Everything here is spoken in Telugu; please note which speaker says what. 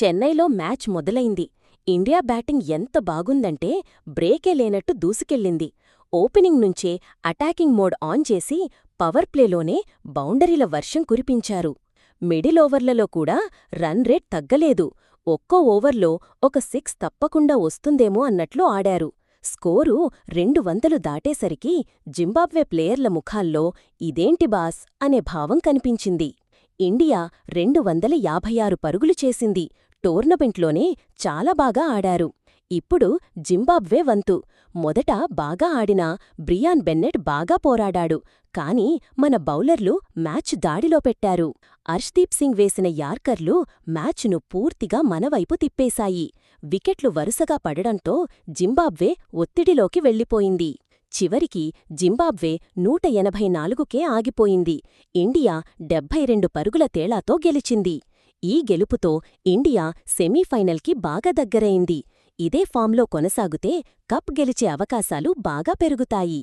Speaker 1: చెన్నైలో మ్యాచ్ మొదలైంది. ఇండియా బ్యాటింగ్ ఎంత బాగుందంటే బ్రేకే లేనట్టు దూసుకెళ్ళింది. ఓపెనింగ్ నుంచే అటాకింగ్ మోడ్ ఆన్ చేసి పవర్ ప్లేలోనే బౌండరీల వర్షం కురిపించారు. మిడిల్ ఓవర్లలో కూడా రన్ రేట్ తగ్గలేదు. ఒక్కో ఓవర్లో ఒక 6 తప్పకుండా వస్తుందేమో అన్నట్లు ఆడారు. స్కోరు 200 దాటేసరికి జింబాబ్వే ప్లేయర్ల ముఖాల్లో ఇదేంటి బాస్ అనే భావం కనిపించింది. ఇండియా 256 పరుగులు చేసింది. టోర్నమెంట్లోనే చాలా బాగా ఆడారు. ఇప్పుడు జింబాబ్వే వంతు. మొదట బాగా ఆడిన బ్రియాన్ బెన్నెట్ బాగా పోరాడాడు. కాని మన బౌలర్లు మ్యాచ్ దాడిలో పెట్టారు. అర్ష్దీప్ సింగ్ వేసిన యార్కర్లు మ్యాచ్ను పూర్తిగా మనవైపు తిప్పేశాయి. వికెట్లు వరుసగా పడడంతో జింబాబ్వే ఒత్తిడిలోకి వెళ్ళిపోయింది. చివరికి జింబాబ్వే 184కే ఆగిపోయింది. ఇండియా 72 పరుగుల తేడాతో గెలిచింది. ఈ గెలుపుతో ఇండియా సెమీఫైనల్కి బాగా దగ్గరైంది. ఇదే ఫామ్లో కొనసాగితే కప్ గెలిచే అవకాశాలు బాగా పెరుగుతాయి.